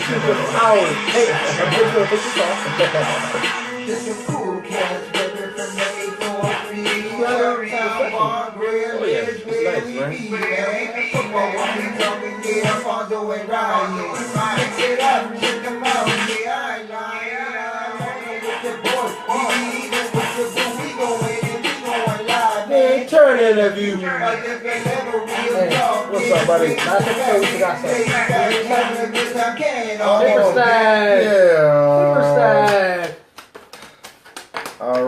you for hours. Hey, I'm just gonna put this off. This is cool cats, baby, from the 843. Yeah, Oh, yeah, it's nice, man. Football, we talking, yeah, Fonzo and Ryan. Mix it up, check them out, yeah, Turn interview. Hey, what's up, buddy? Last episode we forgot something. Paper stack. Paper stack. All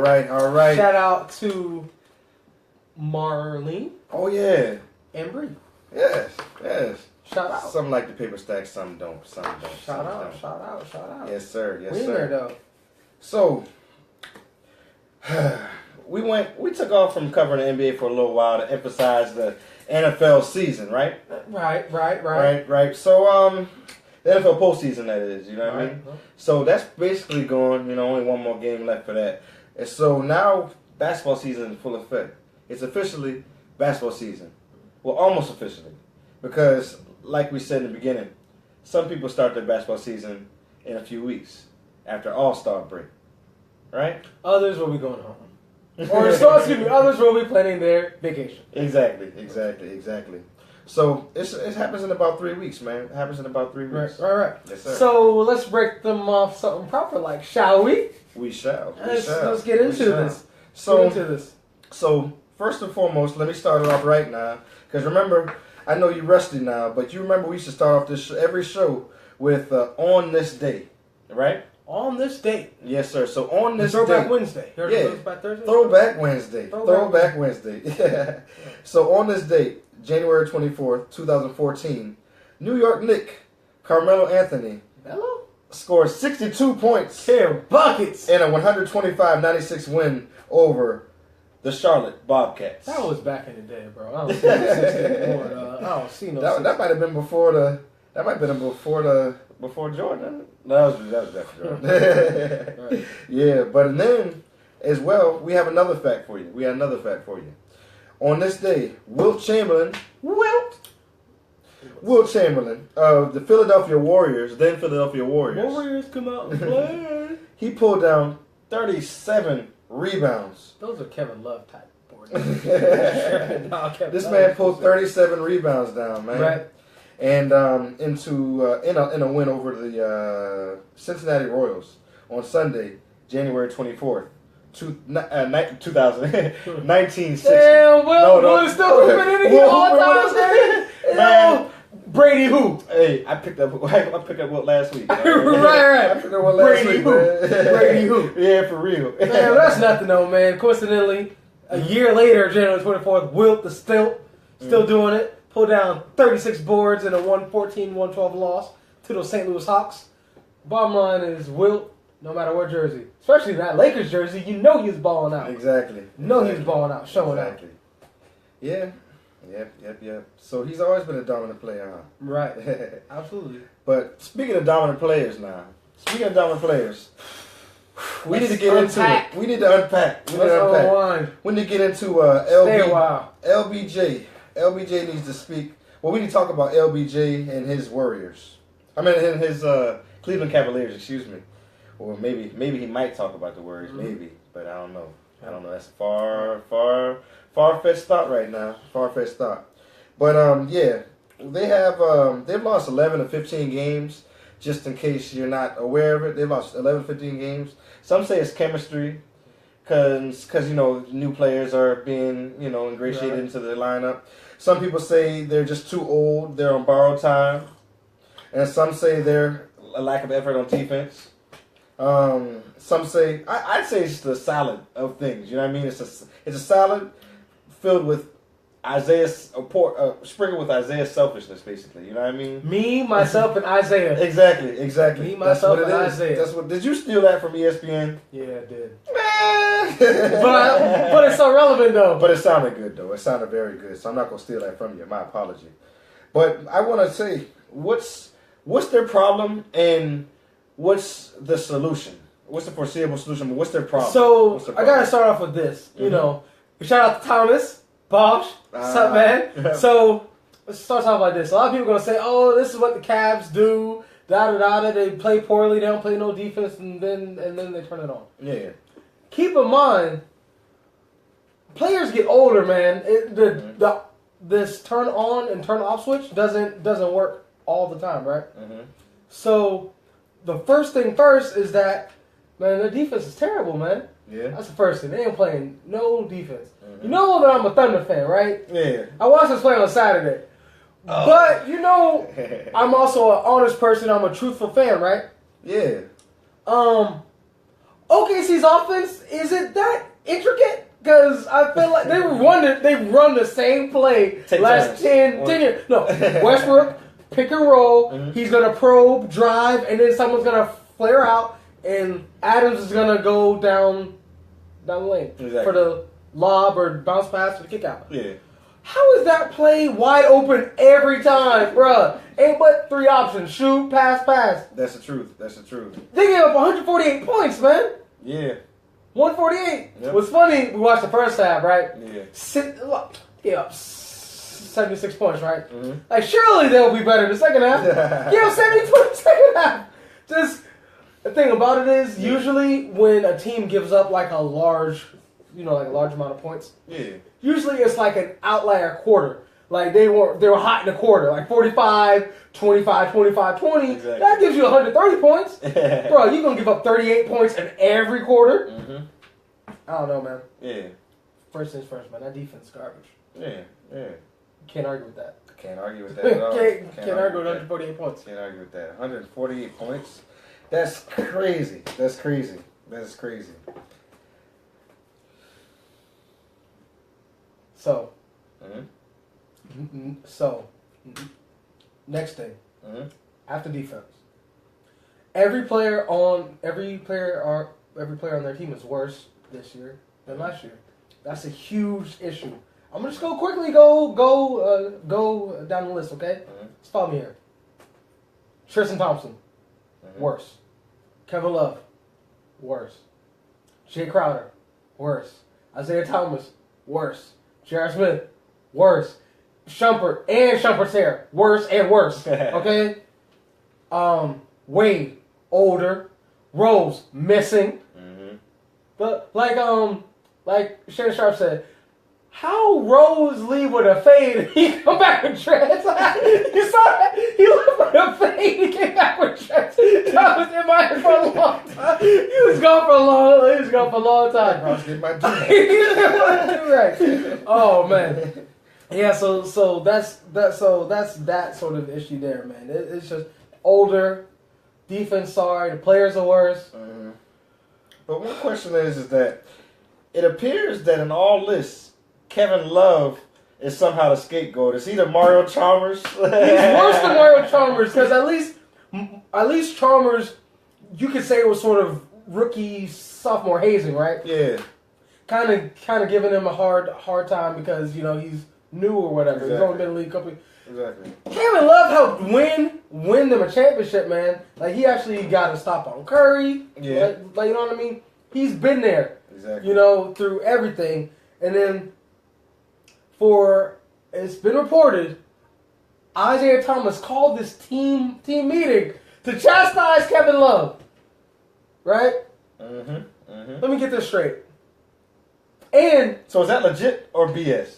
right. Shout out to Marlene Oh yeah. and Bree. Yes. Shout out. Some like the paper stack, some don't. Shout out. Yes, sir. We in there though. So we took off from covering the NBA for a little while to emphasize the NFL season, right? Right. So the NFL postseason, that is, you know what I mean? Right. So that's basically gone, only one more game left for that. And so now basketball season is in full effect. It's officially basketball season. Well, almost officially. Because, like we said in the beginning, some people start their basketball season in a few weeks after All-Star break. Right? Others will be going home. Others will be planning their vacation. Exactly. So it happens in about 3 weeks, man. It happens in about 3 weeks. Right. Yes, sir. So let's break them off something proper, like, shall we? We shall. Let's get into this. So first and foremost, let me start it off right now. Because remember, I know you're rusty now, but you remember we used to start off every show with on this day, right? On this date. Yes, sir. So on this Throwback day. Wednesday. Throwback Thursday? Throwback Wednesday. Throwback Wednesday. Yeah. So on this date, January 24th, 2014, New York Knicks, Carmelo Anthony Hello? scored 62 points 10 buckets in a 125-96 win over the Charlotte Bobcats. That was back in the day, bro. I don't see no 60 anymore. I don't see no that might have been before Jordan. No, that was after Jordan. Right. Yeah, but then as well, we have another fact for you. On this day, Wilt Chamberlain of the Philadelphia Warriors, Warriors come out and play. he pulled down 37 rebounds. Those are Kevin Love type boards. This man pulled 37 rebounds down, man. Right. And in a win over the Cincinnati Royals on Sunday, January 24th, 1960. Damn, Will is still hooping in the all time, man. Brady hoop. Hey, I picked up Wilt last week. right. I picked up Wilt last week, Brady hoop. Yeah, for real. Man, that's nothing though, man. Coincidentally, a year later, January 24th, Wilt is still doing it. Pulled down 36 boards in a 114-112 loss to those St. Louis Hawks. Bottom line is Wilt, no matter what jersey, especially that Lakers jersey, he was balling out. Exactly. He was balling out, showing out. Yeah. Yep. So he's always been a dominant player, huh? Right. Absolutely. But speaking of dominant players now, we need to get into it. We need to unpack. We need to get into LBJ. LBJ needs to speak. Well, we need to talk about LBJ and his Warriors. I mean, his Cleveland Cavaliers, excuse me. Or maybe he might talk about the Warriors, maybe. But I don't know. That's far-fetched thought right now. Far-fetched thought. But, yeah. They've lost 11 of 15 games. Just in case you're not aware of it, they've lost 11, 15 games. Some say it's chemistry. Because new players are being, ingratiated into the lineup. Some people say they're just too old. They're on borrowed time. And some say they're a lack of effort on defense. Some say, I'd say it's the salad of things. You know what I mean? It's a salad filled with sprinkled with Isaiah's selfishness, basically. You know what I mean? Me, myself, and Isaiah. Exactly. Me, myself, and Isaiah. Did you steal that from ESPN? Yeah, I did. but it's so relevant, though. But it sounded good, though. It sounded very good. So I'm not going to steal that from you. My apology. But I want to say, what's their problem and what's the solution? What's the foreseeable solution? But what's their problem? So I got to start off with this. Mm-hmm. Shout out to Thomas. Bosh, what's up, man? So, let's start off like this. A lot of people are going to say, oh, this is what the Cavs do. They play poorly. They don't play no defense, and then they turn it on. Yeah. Keep in mind, players get older, man. This turn on and turn off switch doesn't work all the time, right? Mm-hmm. So the first thing first is that, man, their defense is terrible, man. Yeah. That's the first thing. They ain't playing no defense. You know that I'm a Thunder fan, right? Yeah. I watched us play on Saturday. Oh. But, you know, I'm also an honest person. I'm a truthful fan, right? Yeah. OKC's offense, is it that intricate? Because I feel like they run the same play Take last turns. 10 years. No, Westbrook, pick and roll. Mhm. He's going to probe, drive, and then someone's going to flare out, and Adams is going to go down the lane Exactly. for the lob or bounce pass or the kick out. Yeah. How is that play wide open every time, bruh? Ain't but 3 options. Shoot, pass, pass. That's the truth. They gave up 148 points, man. Yeah. 148. Yep. What's funny, we watched the first half, right? Yeah. Look, give up 76 points, right? Mm-hmm. Like, surely they'll be better in the second half. Give up 70 points in the second half. Just, the thing about it is, usually when a team gives up like a large amount of points, Yeah. usually it's like an outlier quarter. Like they were hot in the quarter, like 45, 25, 25, 20. Exactly. That gives you 130 points. Bro, you're going to give up 38 points in every quarter? Mm-hmm. I don't know, man. Yeah. First things first, man. That defense is garbage. Yeah. Yeah. Can't argue with that. Can't argue with that at all. Can't argue with 148 points. Can't argue with that. 148 points. That's crazy. That's crazy. So, Mm-hmm. next thing. Mm-hmm. After defense. Every player on their team is worse this year than last year. That's a huge issue. I'm gonna just go quickly go down the list, okay? Mm-hmm. Just follow me here. Tristan Thompson, Mm-hmm. worse. Kevin Love, worse. Jay Crowder, worse. Isaiah Thomas, worse. J.R. Smith, worse. Shumpert's hair, worse and worse. Okay? Wade, older. Rose, missing. Mm-hmm. But like Shannon Sharp said, how Rose leave with a fade and he come back with dreads? You saw that? He left with a fade, he came back with dreads. That was in my head for a long time. He was gone for a long time. I was getting my do Right. Oh man. Yeah, so that's that sort of issue there, man. It's just older, defense sorry, the players are worse. Mm-hmm. But one question is that it appears that in all this, Kevin Love is somehow the scapegoat. Is he the Mario Chalmers? He's worse than Mario Chalmers because at least Chalmers, you could say it was sort of rookie sophomore hazing, right? Yeah. Kind of giving him a hard time because he's new or whatever. Exactly. He's only been in the league a couple. Exactly. Kevin Love helped win them a championship, man. Like he actually got a stop on Curry. Yeah. Like you know what I mean? He's been there. Exactly. Through everything, and then it's been reported, Isaiah Thomas called this team meeting to chastise Kevin Love. Right? Mm-hmm. Mm-hmm. Let me get this straight. And So is that legit or BS?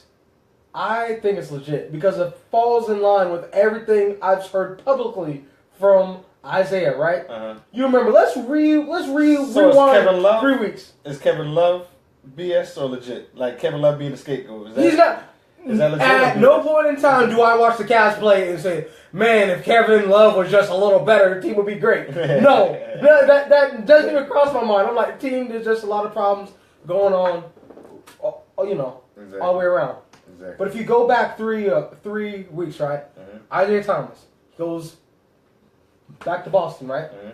I think it's legit because it falls in line with everything I've heard publicly from Isaiah, right? Uh-huh. You remember? Let's So is rewind Kevin Love 3 weeks. Is Kevin Love BS or legit? Like Kevin Love being the scapegoat? He's not. Is that legit? At no point in time do I watch the Cavs play and say, "Man, if Kevin Love was just a little better, the team would be great." No, that doesn't even cross my mind. I'm like, team, there's just a lot of problems going on, Exactly. all the way around. Exactly. But if you go back 3 weeks, right? Mhm. Isaiah Thomas goes back to Boston, right? Mhm.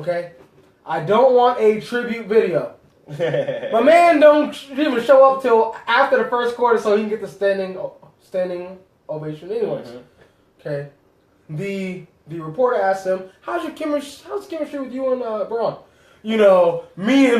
Okay. I don't want a tribute video. My man don't even show up till after the first quarter so he can get the standing ovation anyways. Mhm. Okay. The reporter asked him, how's chemistry with you and Braun? Me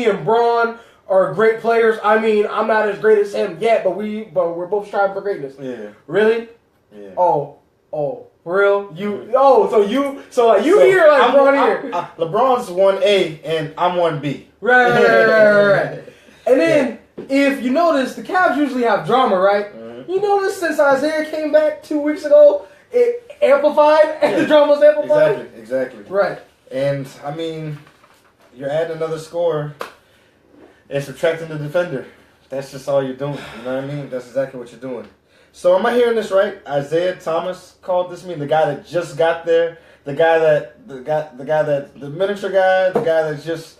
and Braun are great players. I mean, I'm not as great as him yet, but we're both striving for greatness. Yeah. Really? Yeah. Oh, Oh, for real? You here like I'm LeBron here. LeBron's 1A and I'm 1B. Right. And then, if you notice, the Cavs usually have drama, right? Mm-hmm. You notice since Isaiah came back 2 weeks ago, it amplified, and the drama was amplified? Exactly. Right. And, I mean, you're adding another scorer and subtracting the defender. That's just all you're doing. You know what I mean? That's exactly what you're doing. So am I hearing this right? Isaiah Thomas called this meeting, the guy that just got there, the miniature guy, the guy that just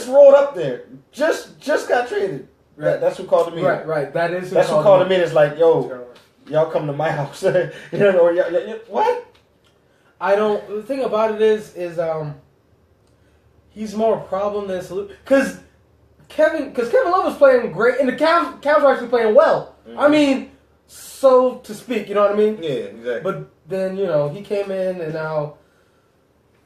rolled up there, just got traded. Right. That's who called the meeting. Right. That's who called the meeting. It's like, yo, y'all come to my house. You know, or what? The thing about it is he's more a problem than a solution. Because Kevin Love is playing great, and the Cavs are actually playing well. Mm-hmm. I mean, so to speak, you know what I mean? Yeah, exactly. But then, he came in, and now,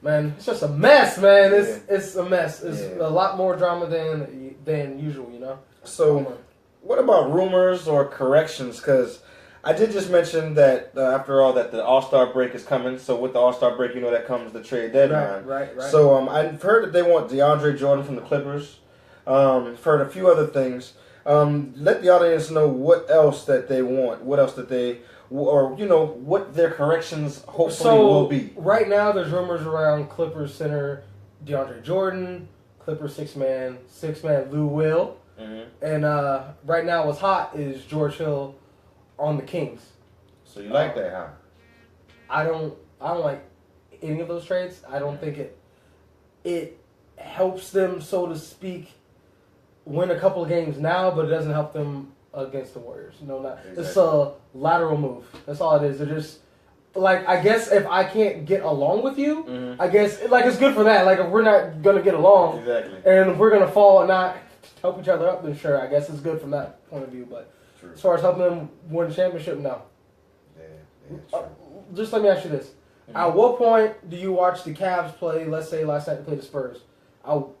man, it's just a mess, man. It's a mess. It's a lot more drama than usual, So, what about rumors or corrections? Because I did just mention that, after all, that the All-Star break is coming. So, with the All-Star break, that comes the trade deadline. Right. So, I've heard that they want DeAndre Jordan from the Clippers. I've heard a few other things. Let the audience know what else that they want, what else that they, or what their corrections hopefully will be. Right now, there's rumors around Clippers center DeAndre Jordan, Clippers six man Lou Will, and right now what's hot is George Hill on the Kings. So you like that, huh? I don't like any of those trades. I don't think it helps them, so to speak, win a couple of games now, but it doesn't help them against the Warriors. Exactly. It's a lateral move. That's all it is. They're just I guess if I can't get along with you, I guess it's good for that. If we're not gonna get along, exactly, and if we're gonna fall and not help each other up, then sure, I guess it's good from that point of view. But true. As far as helping them win the championship, no. Yeah, true. Just let me ask you this: At what point do you watch the Cavs play? Let's say last night they played the Spurs,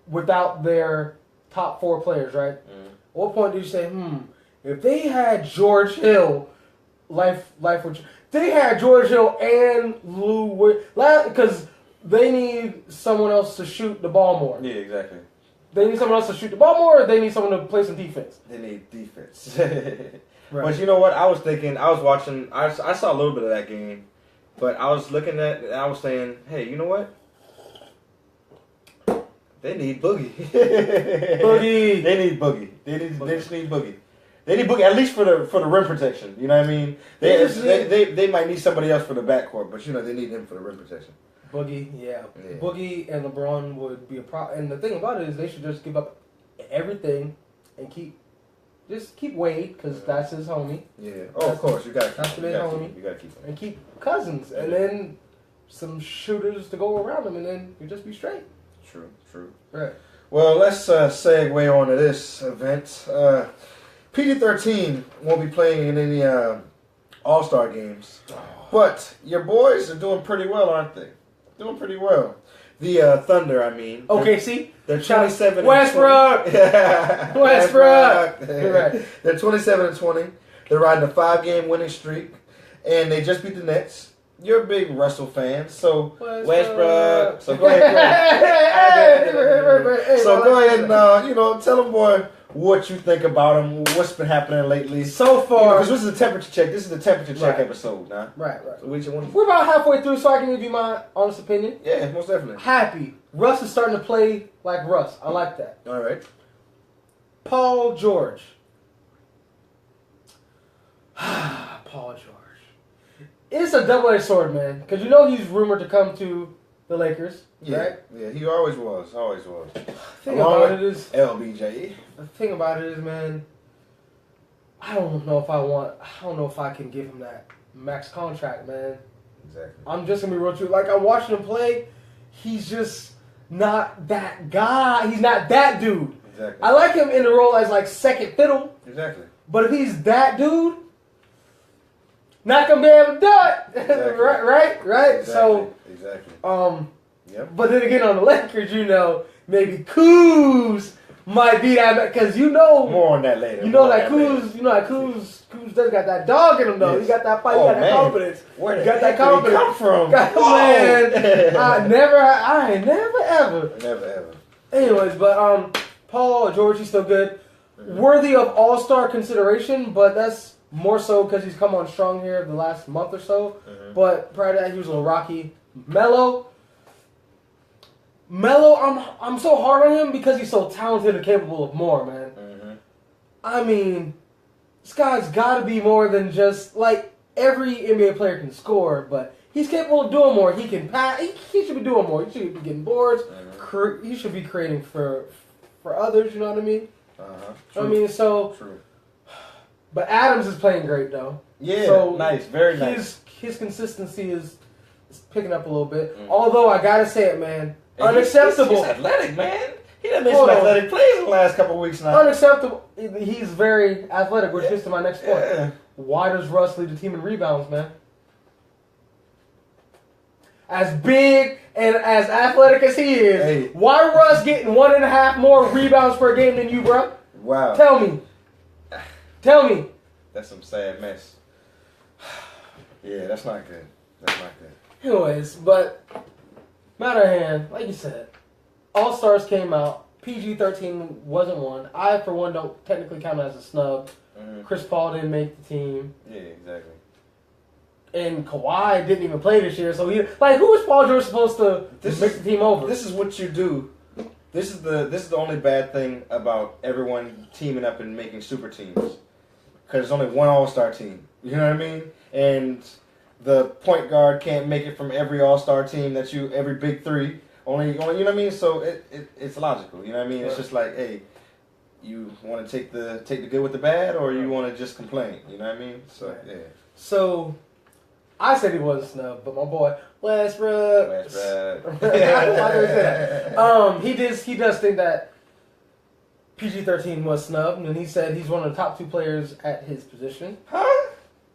without their top four players, right? At what point do you say, if they had George Hill, life would. They had George Hill and Lou, because they need someone else to shoot the ball more. Yeah, exactly. They need someone else to shoot the ball more, or they need someone to play some defense. They need defense. Right. But you know what? I was watching, I saw a little bit of that game, but I was looking at it and I was saying, hey, you know what? They need Boogie. Boogie. They need Boogie. They just need Boogie. They need Boogie, at least for the rim protection. You know what I mean? They might need somebody else for the backcourt, but they need him for the rim protection. Boogie, yeah. Boogie and LeBron would be a problem. And the thing about it is they should just give up everything and keep Wade, because that's his homie. Yeah. Oh, of course. You got to keep him. You got to keep him. And keep Cousins. And then some shooters to go around him, and then you just be straight. True. Right. Well, let's segue on to this event. PG-13 won't be playing in any All-Star games. But your boys are doing pretty well, aren't they? Doing pretty well. The Thunder, I mean. Okay, see? They're 27 Westbrook! Westbrook! Right. They're 27-20. They're riding a 5-game winning streak. And they just beat the Nets. You're a big Russell fan, so Westbrook. So go ahead. So go ahead and tell them, boy, what you think about him. What's been happening lately so far? Because this is a temperature check. This is the temperature check episode, nah? Right. So we're about halfway through, so I can give you my honest opinion. Yeah, most definitely. Happy. Russ is starting to play like Russ. I like that. All right. Paul George. Paul George. It's a double-edged sword, man. Because he's rumored to come to the Lakers, right? Yeah, he always was. The thing about it is, LBJ. The thing about it is, man, I don't know if I can give him that max contract, man. Exactly. I'm just going to be real true. I'm watching him play, he's just not that guy. He's not that dude. Exactly. I like him in the role as, second fiddle. Exactly. But if he's that dude, not gonna be able to do it. Exactly. right? Exactly. So exactly. Yep. But then again on the Lakers, maybe Kuz might be that because you know More on that later. you know More on that later. Kuz does got that dog in him though. Yes. He got that fight. He Oh, got that man. confidence. Where the He got heck that did he confidence. come from? Man, Whoa. I ain't never ever. Never ever. Anyways, but Paul George, he's still good, Mm-hmm. worthy of All-Star consideration, but that's more so because he's come on strong here the last month or so. Mhm. But prior to that, he was a little rocky. Melo, I'm so hard on him because he's so talented and capable of more, man. Mm-hmm. I mean, this guy's got to be more than just like every NBA player can score, but he's capable of doing more. He can pass. He should be doing more. He should be getting boards. He should be creating for others. You know what I mean? Uh-huh. I mean, so. True. But Adams is playing great though. Yeah, So nice, very nice. His consistency is picking up a little bit. Mm. Although I gotta say it, man, And unacceptable. He's athletic, man. He done made Hold some on. athletic plays in the last couple of weeks now. Unacceptable. He's very athletic, which gets to my next point. Yeah. Why does Russ lead the team in rebounds, man? As big and as athletic as he is, Hey. why Russ getting 1.5 more rebounds per game than you, bro? Wow. Tell me. Tell me. That's some sad mess. Yeah, that's not good. That's not good. Anyways, but matter of hand, like you said, All Stars came out. PG-13 wasn't one. I, for one, don't technically count it as a snub. Mhm. Chris Paul didn't make the team. Yeah, exactly. And Kawhi didn't even play this year, so who is Paul George supposed to This make is- the team over? This is what you do. This is the only bad thing about everyone teaming up and making super teams. Because there's only one All-Star team. You know what I mean? And the point guard can't make it from every All-Star team every big three. Only, you know what I mean? So it's logical. You know what I mean? It's Right. just like, hey, you want to take the good with the bad, or you want to just complain? You know what I mean? So Right. yeah. So, I said he was a snub, but my boy Westbrook. Westbrook. Why did I say that? He does think that PG-13 was snubbed, and he said he's one of the top 2 players at his position. Huh?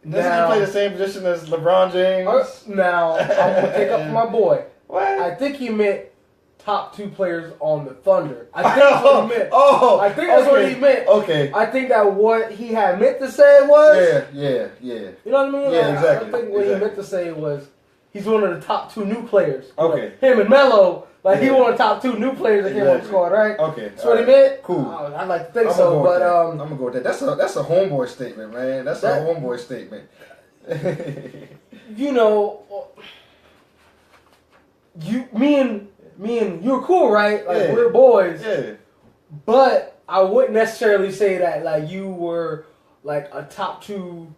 Doesn't Now- he play the same position as LeBron James? Now, I'm gonna take up for my boy. What? I think he meant top 2 players on the Thunder. I think that's what he meant. Oh, I think that's what okay. he meant. Okay. I think that what he had meant to say was, Yeah. you know what I mean? Yeah, exactly, I think what he meant to say was he's one of the top 2 new players. Okay. Like, him and Melo, he Yeah. one of the top 2 new players that came on the Exactly. squad, right? Okay. That's what he alright. meant. Cool. I'd like to think I'm so, gonna go but with that. I'm gonna go with that. That's a homeboy statement, man. That's That- a homeboy statement. you know, me and you were cool, right? Like Yeah. we're boys. Yeah. But I wouldn't necessarily say that like you were like a top 2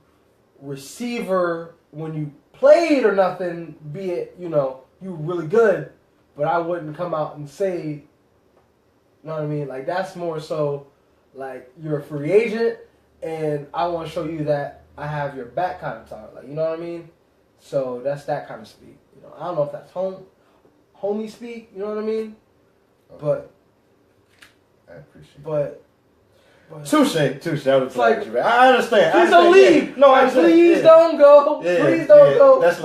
receiver when you played or nothing, be it, you were really good. But I wouldn't come out and say, you know what I mean? Like that's more so like you're a free agent and I want to show you that I have your back kind of talk. Like, you know what I mean? So that's that kind of speak. I don't know if that's homie speak, you know what I mean? But I appreciate it. But Touche. I would It's like, you, man. I understand. please don't leave. No, I Like, understand. please Yeah. don't go. Yeah, Please don't yeah. go. That's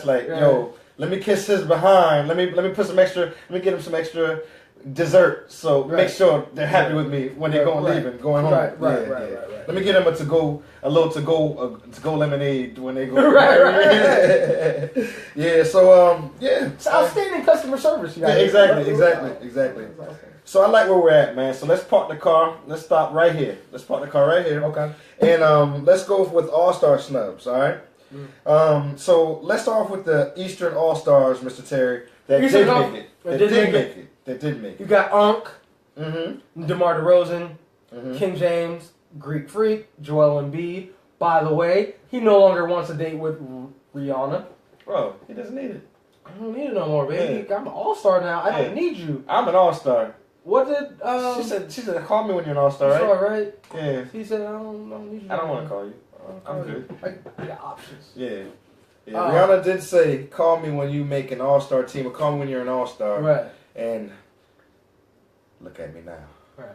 like, Right. yo, let me kiss his behind. Let me put some extra. Let me get him some extra dessert. So Right. make sure they're happy Right. with me when they're going Right. leaving, going home. Right. Yeah. Let me get them a little to go lemonade when they go. Right. Yeah. So yeah. It's outstanding customer service, you Yeah, guys. exactly. So I like where we're at, man. So let's park the car. Let's stop right here. Okay. And let's go with All-Star snubs, all right? So let's start off with the Eastern All-Stars, Mr. Terry, that Eastern did All- make it. that did make That did make You it. got Unk, Mm-hmm. DeMar DeRozan, Mm-hmm. King James, Greek Freak, Joel Embiid. By the way, he no longer wants a date with Rihanna. Bro, he doesn't need it. I don't need it no more, baby. I'm an all-star now. I don't Yeah. need you. I'm an All-Star. What did She said, call me when you're an All-Star, That's right? all right. Yeah. He said, I don't need you. I don't want to call you. I'm to. good. I got options. Yeah. Uh, Rihanna did say, call me when you make an All-Star team, or call me when you're an All-Star. Right. And look at me now. Right.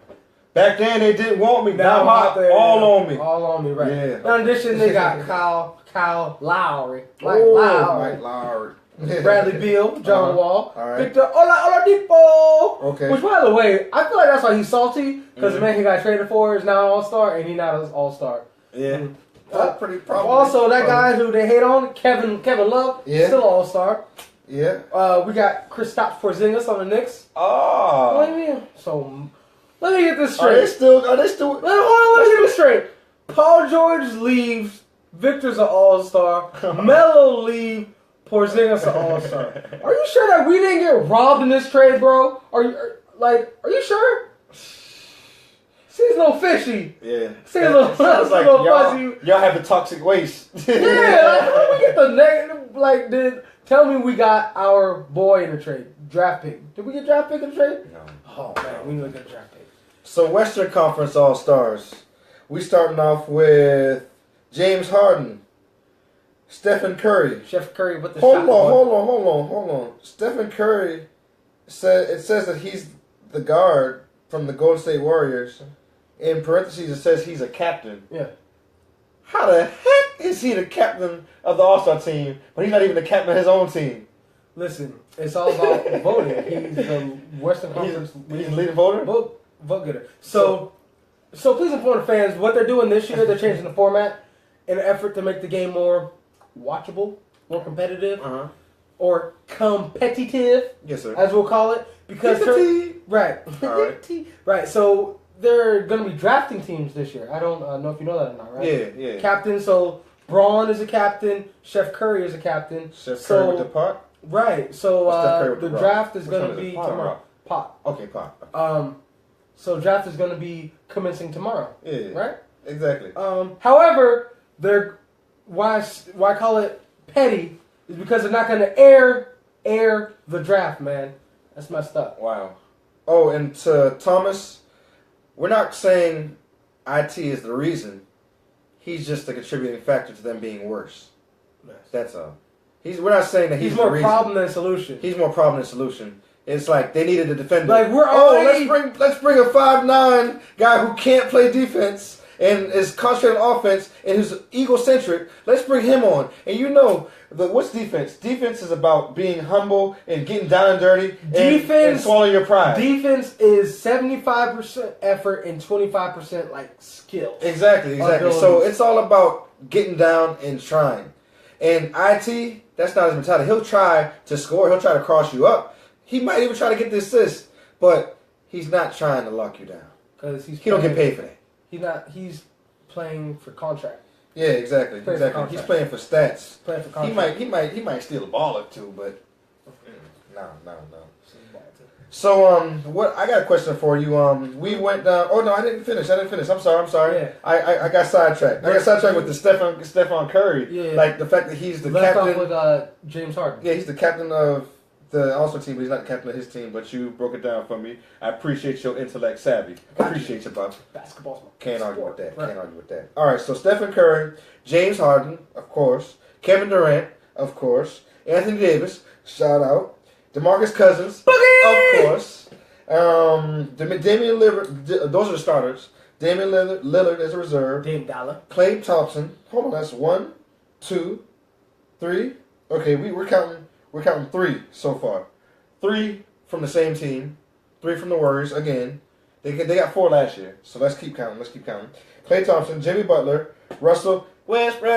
Back then they didn't want me. Now Now I'm out hot, there, all on me. All on me, right. Yeah. Now, in addition, they got Kyle Lowry. Mike Oh, Lowry. Mike Lowry. Bradley Beal, John Wall, All right. Victor Oladipo. Okay. Which, by the way, I feel like that's why he's salty because the man he got traded for is now an All-Star and he's not an All-Star. Yeah. That's pretty probably. Also, that guy who they hate on, Kevin Love, Yeah. still an All-Star. Yeah. We got Kristaps Porzingis on the Knicks. Oh. What do you mean? So, let me get this Are they straight. still? Let me get this straight. Paul George leaves. Victor's an All-Star. Melo leave. Porzingis an All-Star. Are you sure that we didn't get robbed in this trade, bro? Are you sure? Seems a little fishy. Yeah. Seems a little, sounds like little fuzzy. y'all have the toxic waste. Yeah, like, how did we get the negative? Like, tell me we got our boy in the trade. Draft pick. Did we get draft pick in the trade? No. Oh, man, we need to get a draft pick. So Western Conference All Stars. We starting off with James Harden, Stephen Curry. Chef Curry with the Hold shot. on. Stephen Curry says that he's the guard from the Golden State Warriors. In parentheses, it says he's a captain. Yeah. How the heck is he the captain of the All-Star team, but he's not even the captain of his own team? Listen, it's all about voting. He's the Western Conference He's the leading voter? vote getter. So please inform the fans what they're doing this year. They're changing the format in an effort to make the game more watchable, more competitive, Uh-huh. or competitive, Yes, sir. as we'll call it. Because right, All right. right. So they're going to be drafting teams this year. I don't know if you know that or not, right? Yeah. Captain. So Braun is a captain. Chef Curry is a captain. Chef Curry with the pot? Right. So Steph Curry with the the rock. draft is Which going one to is it, be pot or tomorrow. rock? Pot. Okay, pot. So draft is going to be commencing tomorrow. Yeah. Right. Exactly. However, why I call it petty is because they're not going to air the draft, man. That's messed up. Wow. Oh, and to Thomas, we're not saying IT is the reason. He's just a contributing factor to them being worse. That's all. We're not saying that he's more the reason. problem than solution. He's more problem than solution. It's like they needed a defender. Like, we're already- let's bring a 5'9" guy who can't play defense and is concentrated on offense and who's egocentric. Let's bring him on. And you know, what's defense? Defense is about being humble and getting down and dirty and swallowing your pride. Defense is 75% effort and 25% like skill. Exactly. So Abilities. it's all about getting down and trying. And IT, that's not his mentality. He'll try to score. He'll try to cross you up. He might even try to get the assist, but he's not trying to lock you down. Because He don't get paid for that. He's playing for contract. Yeah, exactly. Playing for contract. He's playing for stats. Playing for contract. He might steal a ball or two, but no. So what I got a question for you. We went down. Oh no, I didn't finish. I'm sorry. Yeah. I got sidetracked. I got sidetracked with the Stephen Curry. Yeah. Like the fact that he's the Left captain. off with James Harden. Yeah, he's the captain of the All-Star team, but he's not the captain of his team. But you broke it down for me. I appreciate your intellect savvy. Appreciate you, Bob. Basketball's Can't argue with that. Right. Can't argue with that. All right, so Stephen Curry, James Harden, of course, Kevin Durant, of course, Anthony Davis, shout out, DeMarcus Cousins, of course, Damian Lillard. Those are the starters. Damian Lillard is a reserve. Dame Dollar. Klay Thompson. Hold on, that's 1, 2, 3. Okay, we're counting. We're counting 3 so far. 3 from the same team. 3 from the Warriors again. They got 4 last year, so let's keep counting. Klay Thompson, Jimmy Butler, Russell Westbrook,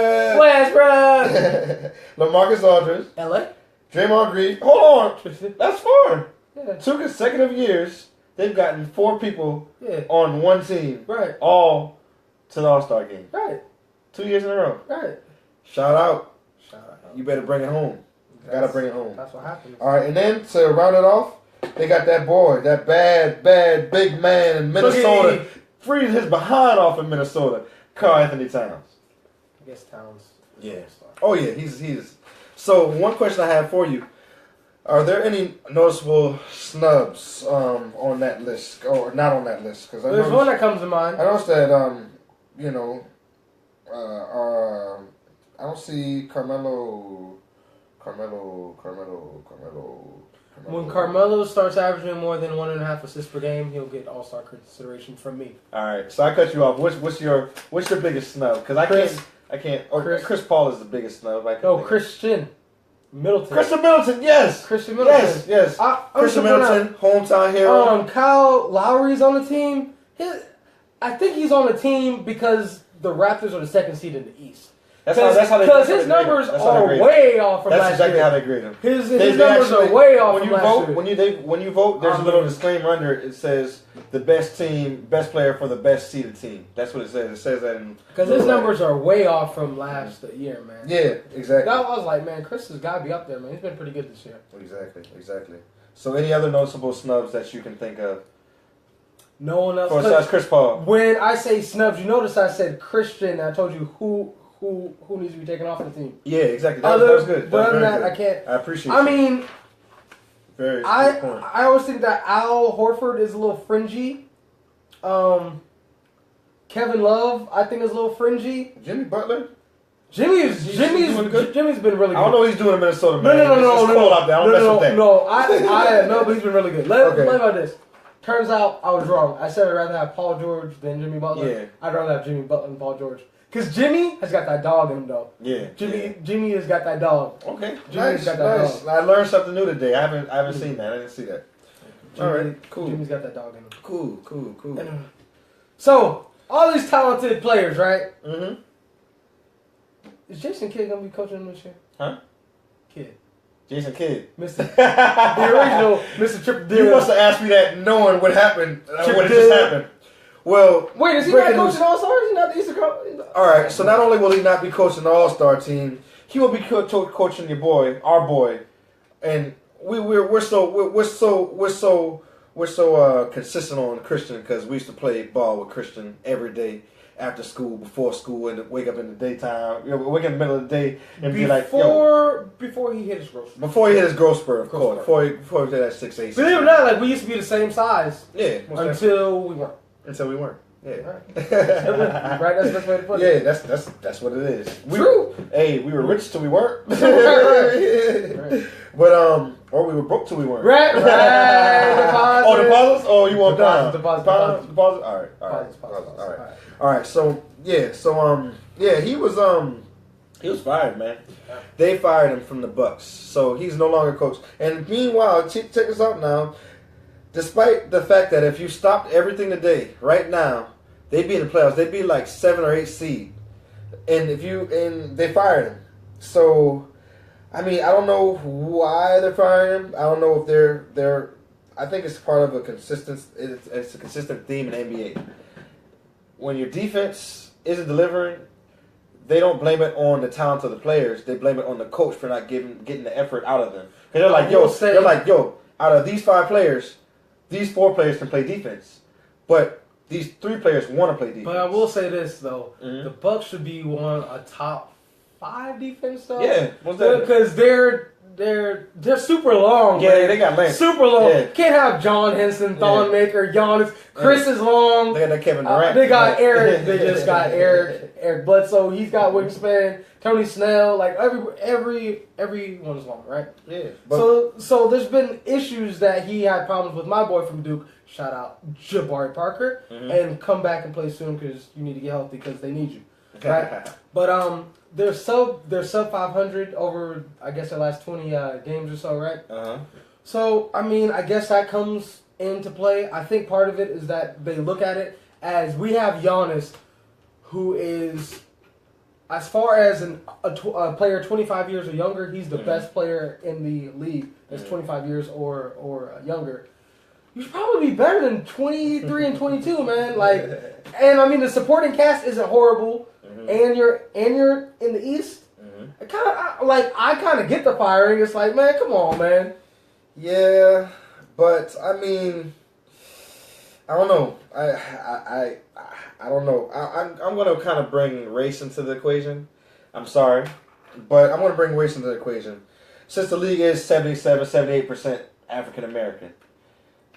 LaMarcus Aldridge, LA. Draymond Green. Hold on, that's 4. Yeah. 2 consecutive years, they've gotten 4 people Yeah. on one team, Right. all to the All-Star game. Right. 2 years in a row. Right. Shout out. Shout out. You better bring it home. Gotta bring it home. That's what happens. All right, and then to round it off, they got that boy, that bad big man in Minnesota, Boogie. freed his behind off in Minnesota, Karl Anthony Towns. I guess Towns. Yeah. Oh yeah, he's. So one question I have for you: are there any noticeable snubs on that list, or not on that list? Because There's one that comes to mind. I noticed that I don't see Carmelo. When Carmelo starts averaging more than 1.5 assists per game, he'll get All-Star consideration from me. All right, so I cut you off. What's your biggest snub? Because I can't. Oh, Chris. Chris Paul is the biggest snub. No, Christian. Middleton. Christian Middleton, yes. Christian Middleton. Yes. I'm Christian just gonna Middleton, hometown hero. Kyle Lowry's on the team. I think he's on the team because the Raptors are the second seed in the East. Because his numbers are way off from That's last exactly year. how they grade him. His They numbers actually- are way off when from you last vote, year. when you vote, there's a little disclaimer under it. It says the best team, best player for the best seeded team. That's what it says. It says that in Because his numbers are way off from last year, man. Yeah, exactly. I was like, man, Chris has got to be up there, man. He's been pretty good this year. Exactly. So, any other noticeable snubs that you can think of? No one else. Besides Chris Paul. When I say snubs, you notice I said Christian. I told you who needs to be taken off the team. Yeah, exactly. That was good. But other than that, good. I can't. I appreciate. I mean, very good point. I always think that Al Horford is a little fringy. Kevin Love, I think, is a little fringy. Jimmy Butler. Jimmy's doing good? Jimmy's been really good. I don't know what he's doing in Minnesota, man. No. It's cold out there. I don't mess with that. No, I know, but he's been really good. Let Okay. me about this. Turns out I was wrong. I said I'd rather have Paul George than Jimmy Butler. Yeah. I'd rather have Jimmy Butler than Paul George. Because Jimmy has got that dog in him, though. Yeah. Jimmy has got that dog. Okay. Jimmy's Nice. got that Nice. I learned something new today. I haven't seen that. I didn't see that. All right. Cool. Jimmy's got that dog in him. Cool. So, all these talented players, right? Mm-hmm. Is Jason Kidd going to be coaching them this year? Huh? Kidd. Jason Kidd. The original Mr. Triple D. You must have asked me that knowing what happened, Chip what had Dillon. just happened. Well, Wait, is he breaking not news. coaching All-Stars? He's not the Eastern Conference? All right, so not only will he not be coaching the All-Star team, he will be coaching your boy, our boy, and we're so consistent on Christian because we used to play ball with Christian every day after school, before school, and wake up in the daytime, wake up in the middle of the day and be like, yo. Before he hit his growth. Before he hit his growth spurt, of Growth course. spurt. Before he hit that 6'8". Believe it or not, like we used to be the same size Yeah, most definitely. until we weren't. Until we weren't. Yeah. Right, that's the best way to put it. Yeah, that's what it is. True. Hey, we were rich till we weren't. Right. But or we were broke till we weren't. Right. Deposits. Oh, deposits? Oh, you want Deposits, down? deposits. Deposits. All right. Deposits. All right. So he was fired, man. They fired him from the Bucks, so he's no longer coach. And meanwhile, check this out now. Despite the fact that if you stopped everything today, right now, they'd be in the playoffs. They'd be like 7 or 8 seed, and they fired him. So, I mean, I don't know why they're firing him. I don't know if they're. I think it's part of a consistent. It's a consistent theme in NBA. When your defense isn't delivering, they don't blame it on the talent of the players. They blame it on the coach for not getting the effort out of them. Because they're like, yo, out of these 5 players, these 4 players can play defense, but these 3 players want to play defense. But I will say this though, Mhm. the Bucks should be a top 5 defense though. Yeah, what's that? Because they're super long. Yeah, man. they got length. Super long. Yeah. Can't have John Henson, Thon Maker, Giannis. Chris is long. They got that Kevin Durant. They got Eric. They just got Eric Bledsoe. He's got wingspan. Tony Snell. Like everyone's long, right? Yeah. But So there's been issues that he had problems with my boy from Duke. Shout out Jabari Parker, and come back and play soon because you need to get healthy because they need you. Right? But they're sub 500 over I guess their last 20 games or so, right? Uh-huh. So I mean I guess that comes into play. I think part of it is that they look at it as we have Giannis, who is, as far as a player 25 years or younger, he's the best player in the league that's 25 years or younger. You should probably be better than 23 and 22, man. Like, and I mean the supporting cast isn't horrible, and you're in the East. I kind of get the firing. It's like, man, come on, man. Yeah, but I mean, I don't know. I don't know. I'm going to kind of bring race into the equation. I'm sorry, but I'm going to bring race into the equation. Since the league is 77, 78% African American,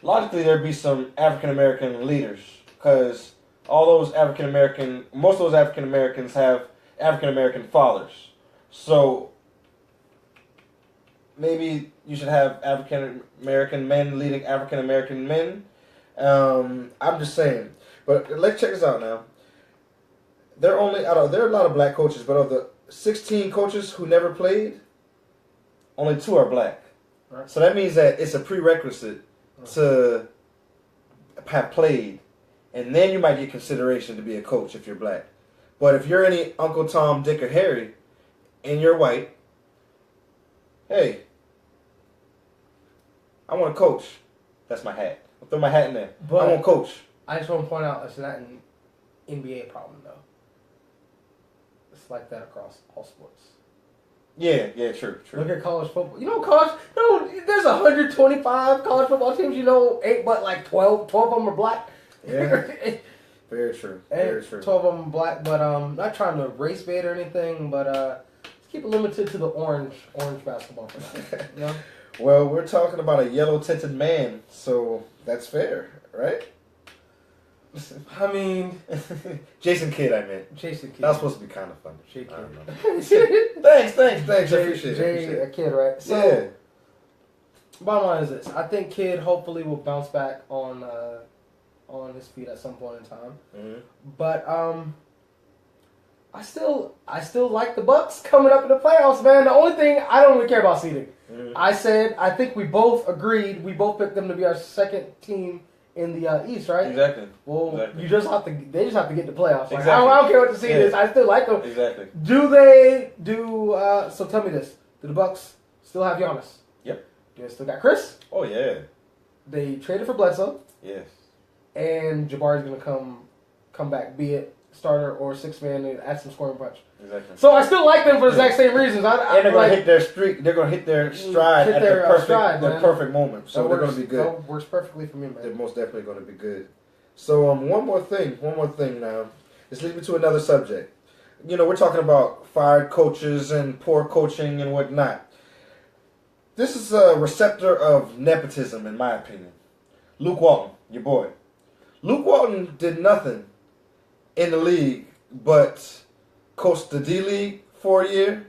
logically there'd be some African American leaders because most of those African Americans have African American fathers. So maybe you should have African American men leading African American men. I'm just saying. But let's check this out now. There are a lot of black coaches, but of the 16 coaches who never played, only 2 are black. Right. So that means that it's a prerequisite to have played, and then you might get consideration to be a coach if you're black. But if you're any Uncle Tom, Dick, or Harry, and you're white, hey, I want to coach. That's my hat. I'll throw my hat in there. But I want to coach. I just want to point out it's not an NBA problem though. It's like that across all sports. Yeah, true. Look at college football. You know, there's 125 college football teams. You know, 8 but like 12 of them are black. Yeah. Very true. Very true. 12 of them black, but not trying to race bait or anything, but let's keep it limited to the orange basketball for now. You know? Well, we're talking about a yellow tinted man, so that's fair, right? I mean, Jason Kidd, I meant. Jason Kidd. That was supposed to be kind of funny. Jay I don't know. Kidd. Thanks. I appreciate Jay it. a kid, right? So, Yeah. bottom line is this: I think Kidd hopefully will bounce back on his feet at some point in time. Mm-hmm. But I still like the Bucks coming up in the playoffs, man. The only thing I don't really care about seeding. Mm-hmm. I think we both agreed. We both picked them to be our second team in the East, right? Exactly. Well, Exactly. they just have to get the playoffs. Like, Exactly. I don't care what the seed is. I still like them. Exactly. So tell me this: do the Bucks still have Giannis? Yep. Do they still got Chris? Oh yeah. They traded for Bledsoe, Yes. and Jabari's gonna come back, be it starter or 6-man, and add some scoring punch. Exactly. So I still like them for the exact same reasons. And they're gonna hit their streak. They're gonna hit their stride Hit at their, the perfect, stride, the man. perfect moment. So That they're works- gonna be good. That works perfectly for me, They're man. most definitely gonna be good. So one more thing now. This leads me to another subject. You know, we're talking about fired coaches and poor coaching and whatnot. This is a receptor of nepotism, in my opinion. Luke Walton, your boy. Luke Walton did nothing in the league but coached the D-League for a year,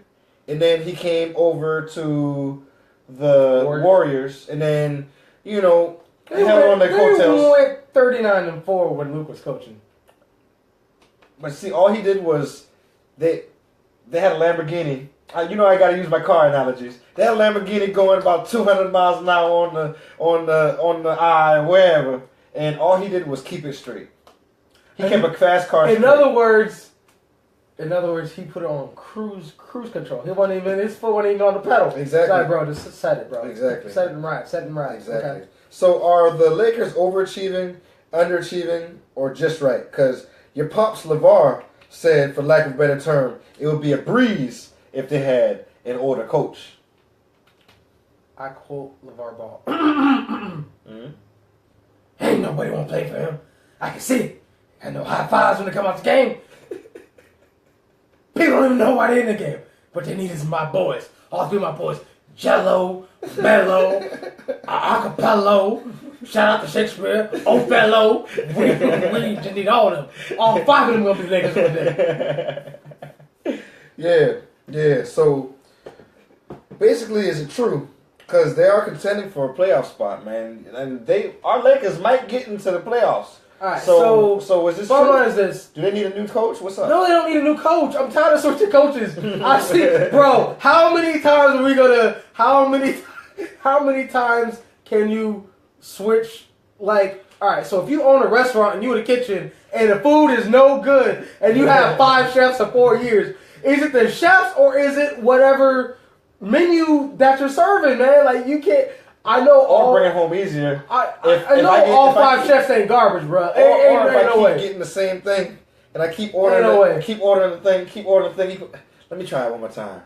and then he came over to the Warriors, and then, you know, held on their coattails. They went 39-4 when Luke was coaching. But see, all he did was they had a Lamborghini. I gotta use my car analogies. They had a Lamborghini going about 200 miles an hour on the I wherever, and all he did was keep it straight. He kept a fast car. In other words, he put it on cruise control. His foot wasn't even on the pedal. Exactly. Sorry, bro. Just set it, bro. Exactly. Set it and right. Exactly. Okay. So are the Lakers overachieving, underachieving, or just right? Because your pops LeVar said, for lack of a better term, it would be a breeze if they had an older coach. I quote LeVar Ball. Mm-hmm. Ain't nobody want to play for him. I can see it. And no high fives when they come out the game. People don't even know why they're in the game. But they need is my boys. All 3 of my boys. Jello, Mello, Acapello. Shout out to Shakespeare. Othello. We just need all of them. All 5 of them going to be Lakers one day. Yeah. So basically, is it true? Because they are contending for a playoff spot, man, and our Lakers might get into the playoffs. All right, so is this bottom true? line is this. Do they need a new coach? What's up? No, they don't need a new coach. I'm tired of switching coaches. I see, bro. How many times are we gonna? How many times can you switch? Like, all right. So if you own a restaurant and you in the kitchen and the food is no good and you have 5 chefs for 4 years, is it the chefs or is it whatever menu that you're serving, man? Like you can't. I know Or bring it home easier. I know all 5 chefs ain't garbage, bro. Or if I no keep way. getting the same thing and I keep ordering Ain't no way. keep ordering the thing. Let me try it one more time.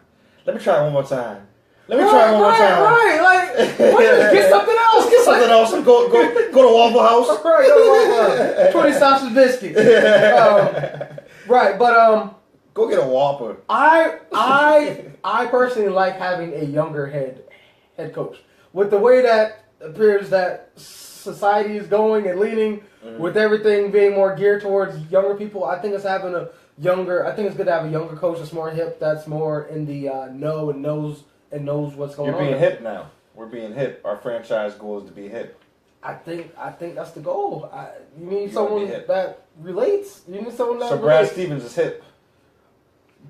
Let me try it one more time. Right. Like, get something else. Get something else. Go to Waffle House. Right, go to Waffle House. 20 sausage biscuits. Right, but go get a Whopper. I personally like having a younger head coach. With the way that appears that society is going and leaning, with everything being more geared towards younger people, I think it's good to have a younger coach that's more hip, that's more in the know and knows what's going on. You're being hip now. We're being hip. Our franchise goal is to be hip. I think that's the goal. You need someone that relates. You need someone that So Brad relates. Stevens is hip.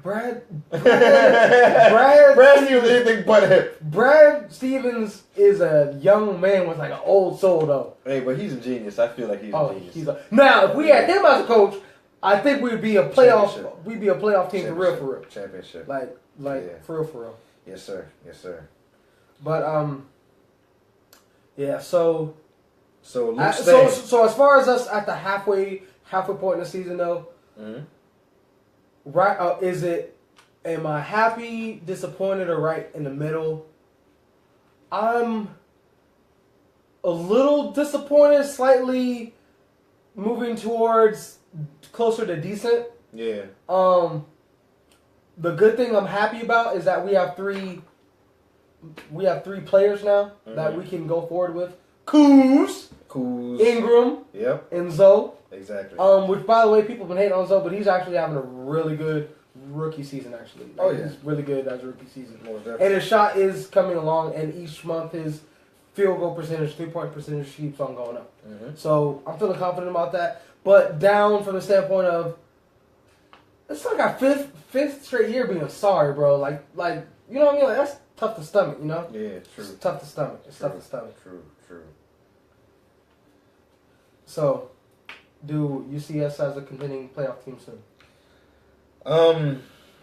Brad Brad Stevens anything but hip. Brad Stevens is a young man with like an old soul though. Hey, but he's a genius. I feel like he's a genius. Now if we had him as a coach, I think we'd be a playoff. Championship. We'd be a playoff team for real. Championship. Like Yeah. for real. Yes, sir. Yes, sir. But yeah. So So Luke so as far as us at the halfway point in the season though, right? Is it? Am I happy, disappointed, or right in the middle? I'm a little disappointed, slightly moving towards closer to decent. Yeah. The good thing I'm happy about is that we have three players now that we can go forward with. Kuz, Ingram, Yep. and Zoe. Exactly. Which by the way, people have been hating on Zoe, but he's actually having a really good rookie season actually. He's really good as a rookie season. And his shot is coming along, and each month his field goal percentage, 3-point percentage keeps on going up. So I'm feeling confident about that. But down from the standpoint of it's like our fifth straight year being sorry, bro. Like you know what I mean? Like that's tough to stomach, you know? Yeah, true. It's tough to stomach. It's tough to stomach. True. So, do you see us as a contending playoff team soon?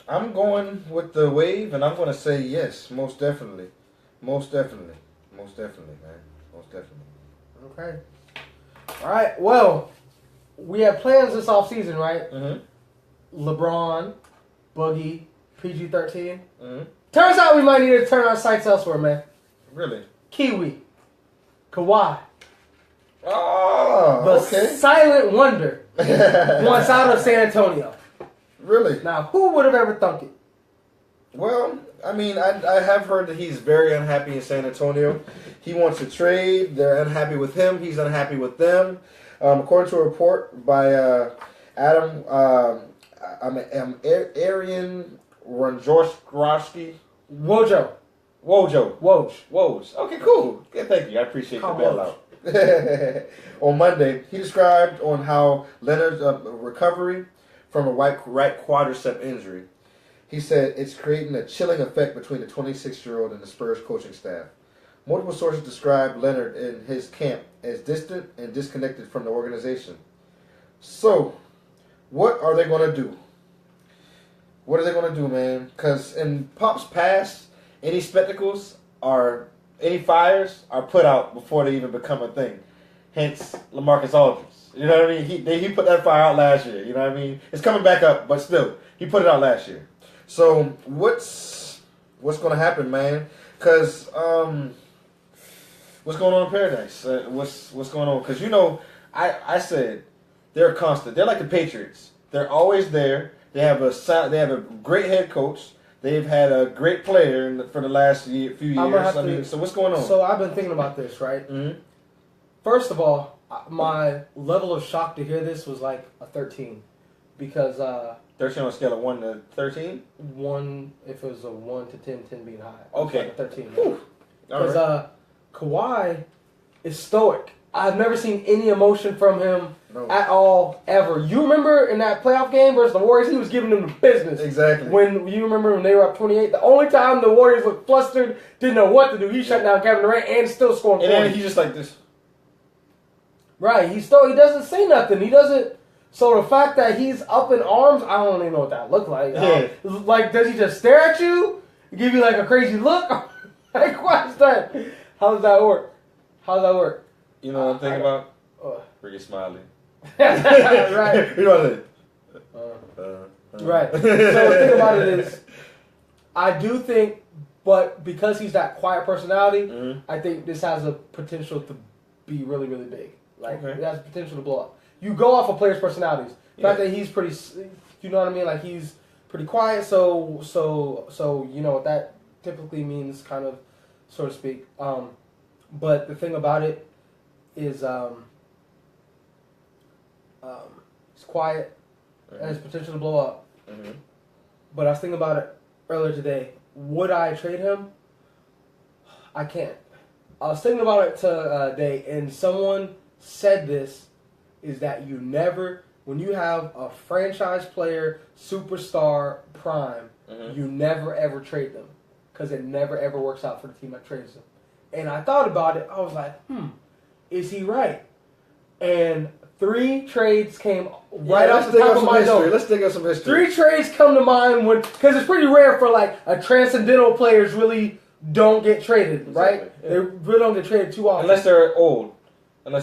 I'm going with the wave, and I'm going to say yes, most definitely, man, most definitely. Okay. All right. Well, we have plans this off season, right? LeBron, Boogie, PG-13. Turns out we might need to turn our sights elsewhere, man. Really? Kiwi, Kawhi, Oh, the okay. silent wonder, wants out of San Antonio. Really? Now, who would have ever thunk it? Well, I mean, I have heard that he's very unhappy in San Antonio. He wants to trade. They're unhappy with him. He's unhappy with them. According to a report by Adam, Arian Wojnarowski. Woj. Okay, cool. Yeah, thank you. I appreciate the bailout. On Monday, he described on how Leonard's recovery from a right quadricep injury. He said it's creating a chilling effect between the 26-year-old and the Spurs coaching staff. Multiple sources describe Leonard and his camp as distant and disconnected from the organization. So, what are they going to do? What are they going to do, man? Because in Pop's past, any fires are put out before they even become a thing. Hence, LaMarcus Aldridge. You know what I mean? He put that fire out last year. You know what I mean? It's coming back up, but still, he put it out last year. So what's going to happen, man? Because what's going on in Paradise? What's going on? Because I said they're constant. They're like the Patriots. They're always there. They have a great head coach. They've had a great player for the last few years. So what's going on? So I've been thinking about this, right? First of all, my level of shock to hear this was like a 13. Because 13 on a scale of 1 to 13? 1, if it was a 1 to 10, 10 being high. Okay. Like a 13. Because Kawhi is stoic. I've never seen any emotion from him at all, ever. You remember in that playoff game versus the Warriors, he was giving them the business. Exactly. When you remember when they were up 28, the only time the Warriors looked flustered, didn't know what to do, he shut down Kevin Durant and still scoring 40. And then he's just like this. Right. He doesn't say nothing. He doesn't. So the fact that he's up in arms, I don't even know what that looked like. Yeah. Like, does he just stare at you? Give you like a crazy look? Like, what's that? How does that work? You know what I'm thinking about? Ricky Smiley. Right. You know what Right. So the thing about it is, I do think, but because he's that quiet personality, I think this has a potential to be really, really big. Like, it has potential to blow up. You go off of players' personalities. The fact that he's pretty, you know what I mean? Like, he's pretty quiet, so you know what that typically means, kind of, so to speak. But the thing about it is, it's quiet, and has potential to blow up. But I was thinking about it earlier today. Would I trade him? I can't. I was thinking about it today, and someone said this, is that you never when you have a franchise player, superstar, prime, Mm-hmm. you never ever trade them because it never ever works out for the team that trades them. And I thought about it. I was like, is he right? And 3 trades came right off the top of my nose. Let's dig up some history. 3 trades come to mind because it's pretty rare for like a transcendental players really don't get traded, right? Exactly, yeah. They really don't get traded too often. Unless they're old. Right,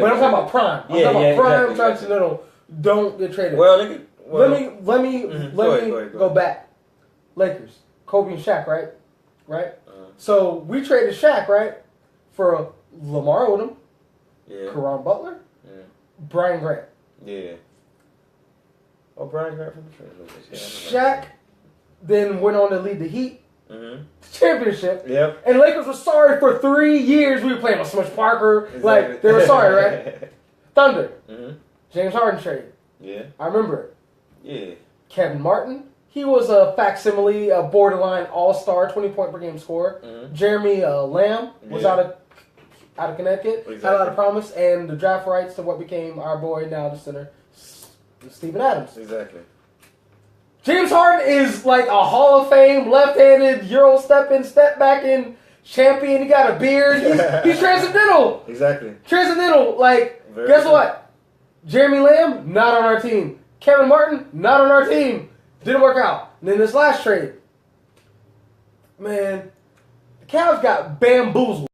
but I'm talking about prime. I'm talking about prime exactly. transcendental don't get traded. Well, let me Go ahead. go back. Lakers, Kobe and Shaq, right? Uh-huh. So we traded Shaq, right, for Lamar Odom, Yeah. Caron Butler, Yeah. Brian Grant. Yeah. Oh, Brian Grant from the Trailblazers. Shaq then went on to lead the Heat Mm-hmm. championship. Yep. And Lakers were sorry for 3 years. We were playing with Smush Parker. Like, they were sorry, right? Thunder. Mm-hmm. James Harden trade. Yeah. I remember it. Yeah. Kevin Martin. He was a facsimile, a borderline all-star, 20-point per game scorer. Mhm. Jeremy Lamb was Yeah. out of Connecticut. Had a lot Exactly. of promise. And the draft rights to what became our boy, now the center, Steven Adams. Exactly. James Harden is like a Hall of Fame left-handed Euro step back in champion. He got a beard. He's transcendental. Exactly. Transcendental. Like, Very guess true. what? Jeremy Lamb, not on our team. Kevin Martin, not on our team. Didn't work out. And then this last trade, man, the Cavs got bamboozled.